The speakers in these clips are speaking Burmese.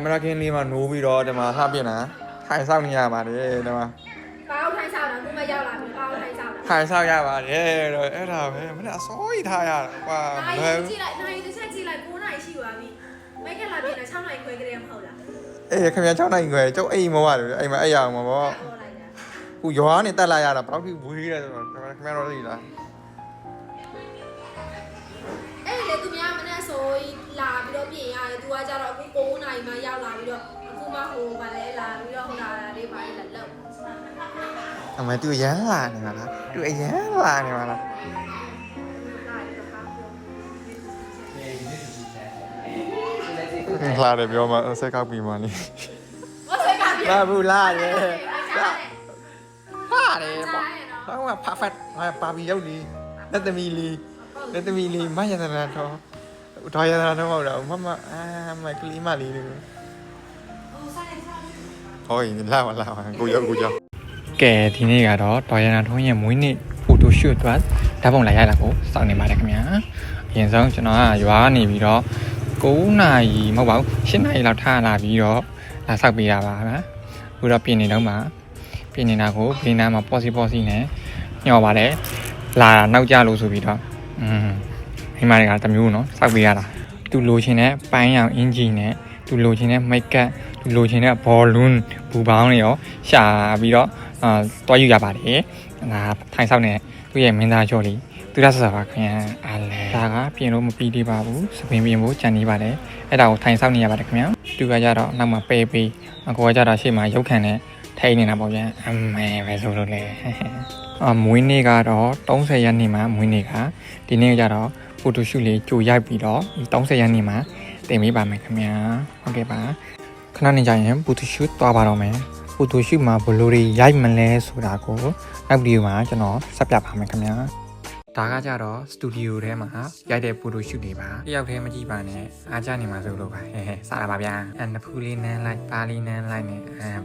မရခင်လေးမှာနိုးပြီးတော့ဒီမှာလှပြနေတာထိုင်ဆောင်နေရပါတယ်ဒီမှာ 包太少了，我们要了，包太少了。 ထိုင်ဆောင်ရပါတယ်တော့အဲ့ဒါပဲမနေ့အစောကြီးထားရတာကွာမလွယ်ဘူး 进来，那一个现在进来，过那一期完毕，没看那边的唱那一块给人跑了。 အေးခင်ဗျာ6နိုင်ခွဲကျုပ်အိမ်မဟုတ်ရတယ်အိမ်မှာအဲ့ရအောင်မှာပေါ့ခုရွာကနေတက်လာရတာဘယ်တော့ထိဝေးရဲဆိုတော့ခင်ဗျားတို့သိလား အဲ့လေသူများမနဲ့ဆိုလာပြီးတော့ပြင်ရတယ်သူကကြတော့အခု9နာရီမှရောက်လာပြီးတော့အခုမှဟိုဗာလဲလာပြီးတော့ဟိုလာလေးပါလေလောက် အမေသူရမ်းလာနေမှာလားသူအရမ်းလာနေမှာလားလာတယ်ပြောမှာဆက်ကောက်ပြီးမှနေ 我谁敢骗 လာဘူးလာတယ် လာ ဟာတယ်ပေါ့ဟောဖတ်ပါပြီးရောက်နေလက်သမီးလေးလက်သမီးလေးမရတနာတော့တော်ရတနာတော့မဟုတ်တော့မမကလေးမလေးလို့ဟောရင်လာကိုရောက်ကဲဒီနေ့ကတော့တော်ရနာထုံးရဲ့မွေးနေ့ဖိုတိုရှူအတွက်ဓာတ်ပုံလာရလာကိုစောင့်နေပါတယ်ခင်ဗျာအရင်ဆုံးကျွန်တော်ကရွာကနေပြီးတော့9နာရီမဟုတ်ပါဘူး10နာရီလောက်ထားလာပြီးတော့လာဆောက်ပေးတာပါဗျာအခုတော့ပြင်နေတော့မှာပြင်နေတာကိုဘေးနားမှာပေါ့စီနဲ့ညှော်ပါတယ်လာနောက်ကြလို့ဆိုပြီးတော့မိမတွေကတမျိုးနော်ဆောက်ပေးရတာသူလိုချင်တဲ့ပိုင်းရောင်အင်ဂျီနဲ့သူလိုချင်တဲ့မိတ်ကပ်သူလိုချင်တဲ့ဘောလုံးဘူပေါင်းတွေရောရှာပြီးတော့တွားယူရပါတယ်ဒါထိုင်ဆောက်နေသူ့ရဲ့မင်းသားကျော်လေးသူရဆဆပါခင်ဗျာအားလဲဒါကပြင်လို့မပြီးသေးပါဘူးစပင်ပြင်ဖို့ကြံနေပါတယ်အဲ့ဒါကိုထိုင်ဆောက်နေရပါတယ်ခင်ဗျာသူကကြတော့နောက်မှာပဲပေးအကိုကကြတော့ရှေ့မှာရုပ်ခံနဲ့ထိုင်နေတာပေါ့ဗျာအမေပဲဆိုလို့လေမွေးနေ့ကတော့30ရက်နေ့မှာမွေးနေ့ကဒီနေ့ကျတော့ဖိုတိုရှူလေးကြိုရိုက်ပြီးတော့ဒီ30ရက်နေ့မှာတင်ပေးပါမယ်ခင်ဗျာဟုတ်ကဲ့ပါခဏနေကြရင်ဖိုတိုရှူသွားပါတော့မယ်ဖိုတိုရှူမှာဘယ်လိုတွေရိုက်မလဲဆိုတာကိုနောက်ဗီဒီယိုမှာကျွန်တော်ဆက်ပြပါမယ်ခင်ဗျာဒါကကြတော့စတူဒီယိုထဲမှာရိုက်တဲ့ဖိုတိုရှူတွေပါတယောက်တည်းမကြည့်ပါနဲ့အားကြနေမှာဆိုလို့ပါစတာပါဗျာနှစ်ဖူးလေးနန်းလိုက်ပါးလေးနန်းလိုက်နဲ့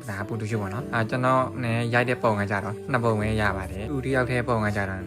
ဒါဖိုတိုရှူပေါ့နော်ကျွန်တော်နဲ့ရိုက်တဲ့ပုံကကြတော့2ပုံပဲရပါတယ်သူတယောက်တည်းပုံကကြတော့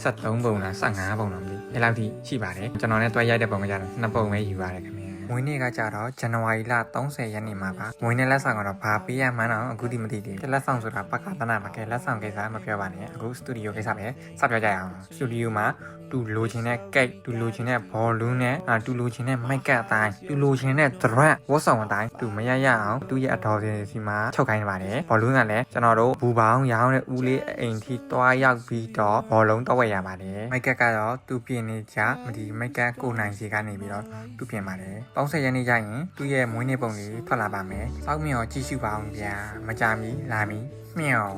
73ပုံလား15ပုံလားမသိအဲ့လောက်ထိရှိပါတယ်ကျွန်တော်နဲ့တွဲရိုက်တဲ့ပုံကကြတော့2ပုံပဲယူပါတယ်ခင်ဗျာမွေးနေ့ကကြတော့ဇန်နဝါရီလ30ရက်နေ့မှာပါမွေးနေ့လက်ဆောင်ကတော့ဘာပေးရမှန်းတော့အခုထိမသိသေးဘူးလက်ဆောင်ဆိုတာပကသနာပါကဲလက်ဆောင်ကိစ္စမပြောပါနဲ့အခုစတူဒီယိုကိစ္စပဲစပြောကြရအောင်စတူဒီယိုမှာတူလိုချင်တဲ့ကိတ်တူလိုချင်တဲ့ဘောလုံးနဲ့တူလိုချင်တဲ့မိုက်ကပ်အတိုင်းတူလိုချင်တဲ့ဒရက်ဝတ်ဆောင်အတိုင်းတူမရရအောင်သူ့ရဲ့အတော်စီမှာချုပ်ခိုင်းပါတယ်ဘောလုံးကလည်းကျွန်တော်တို့ဘူပေါင်းရောင်းတဲ့ဦးလေးအိမ်ထိတွားရောက်ပြီးတော့ဘောလုံးတော့ဝယ်ရပါတယ်မိုက်ကပ်ကတော့သူပြင်နေကြဒီမိုက်ကပ်ကိုနိုင်စီကနေပြီးတော့သူပြင်ပါတယ်30ရက်နေ့ကျရင်သူ့ရဲ့မွေးနေ့ပုံလေးထွက်လာပါမယ်စောက်မြော်ကြည့်ရှုပါအောင်ဗျာမကြမီလာမီမြော်